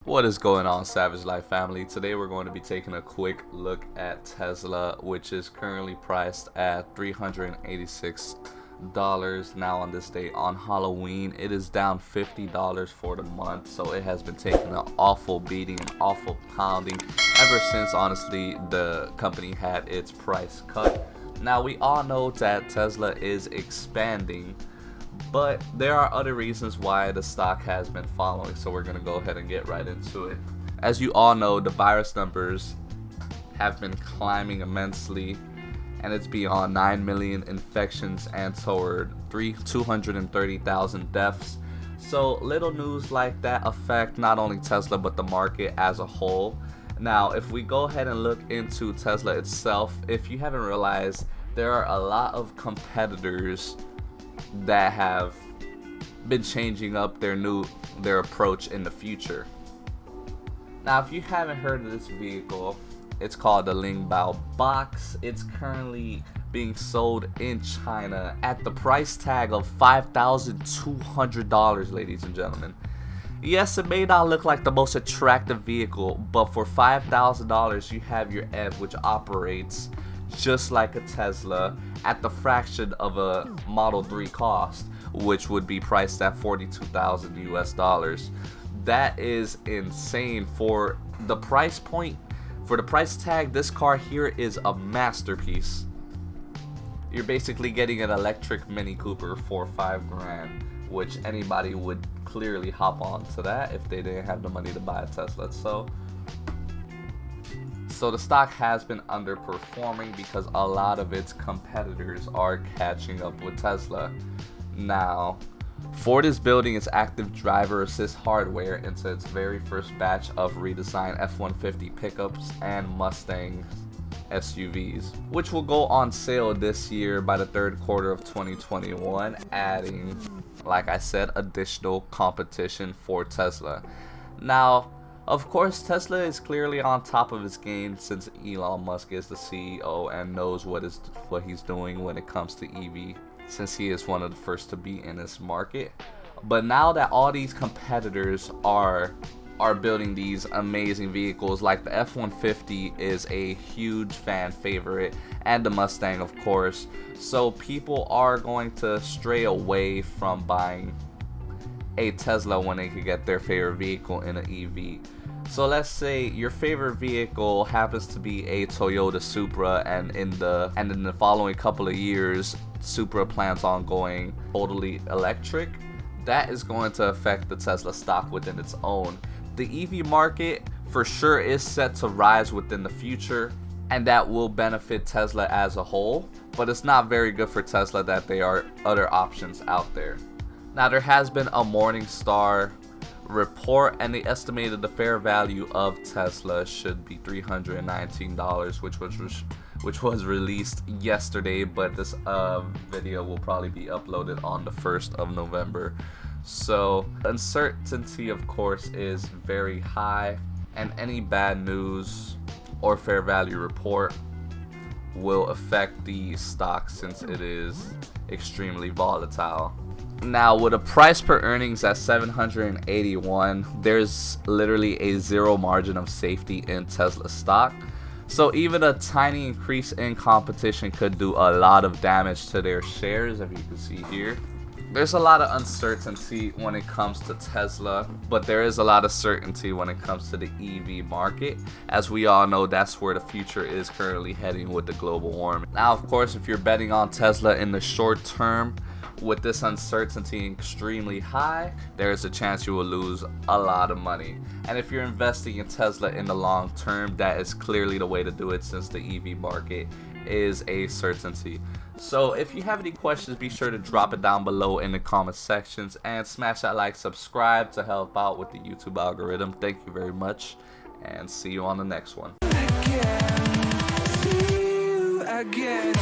What is going on, Savage Life family? Today we're going to be taking a quick look at Tesla, which is currently priced at $386 now on this day on Halloween. It is down $50 for the month, so it has been taking an awful beating, an awful pounding ever since, honestly, the company had its price cut. Now, we all know that Tesla is expanding, but there are other reasons why the stock has been following, so we're going to go ahead and get right into it. As you all know, the virus numbers have been climbing immensely, and it's beyond 9 million infections and toward 230,000 deaths. So little news like that affect not only Tesla but the market as a whole. Now, if we go ahead and look into Tesla itself, if you haven't realized, there are a lot of competitors that have been changing up their approach in the future. Now, if you haven't heard of this vehicle, it's called the Lingbao Box. It's currently being sold in China at the price tag of $5,200, ladies and gentlemen. Yes, it may not look like the most attractive vehicle, but for $5,000 you have your EV, which operates just like a Tesla at the fraction of a Model 3 cost, which would be priced at $42,000 US. That is insane for the price point. For the price tag, this car here is a masterpiece. You're basically getting an electric Mini Cooper for $5,000, which anybody would clearly hop on to that if they didn't have the money to buy a Tesla. So the stock has been underperforming because a lot of its competitors are catching up with Tesla. Now, Ford is building its active driver assist hardware into its very first batch of redesigned F-150 pickups and Mustang SUVs, which will go on sale this year by the third quarter of 2021, adding, like I said, additional competition for Tesla. Now, of course, Tesla is clearly on top of his game since Elon Musk is the CEO and knows what he's doing when it comes to EV, since he is one of the first to be in this market. But now that all these competitors are building these amazing vehicles, like the F-150 is a huge fan favorite, and the Mustang, of course, so people are going to stray away from buying a Tesla when they could get their favorite vehicle in an EV. So let's say your favorite vehicle happens to be a Toyota Supra, and in the following couple of years, Supra plans on going totally electric. That is going to affect the Tesla stock within its own. The EV market for sure is set to rise within the future, and that will benefit Tesla as a whole, but it's not very good for Tesla that there are other options out there. Now, there has been a Morningstar report, and they estimated the fair value of Tesla should be $319, which was released yesterday, but this video will probably be uploaded on the 1st of November. So uncertainty, of course, is very high, and any bad news or fair value report will affect the stock since it is extremely volatile. Now, with a price per earnings at 781, there's literally a zero margin of safety in Tesla stock. So even a tiny increase in competition could do a lot of damage to their shares, as you can see here. There's a lot of uncertainty when it comes to Tesla, but there is a lot of certainty when it comes to the EV market. As we all know, that's where the future is currently heading with the global warming. Now, of course, if you're betting on Tesla in the short term, with this uncertainty extremely high, there is a chance you will lose a lot of money. And if you're investing in Tesla in the long term, that is clearly the way to do it, since the EV market is a certainty. So if you have any questions, be sure to drop it down below in the comment sections, and smash that like, subscribe to help out with the YouTube algorithm. Thank you very much, and see you on the next one. See you again.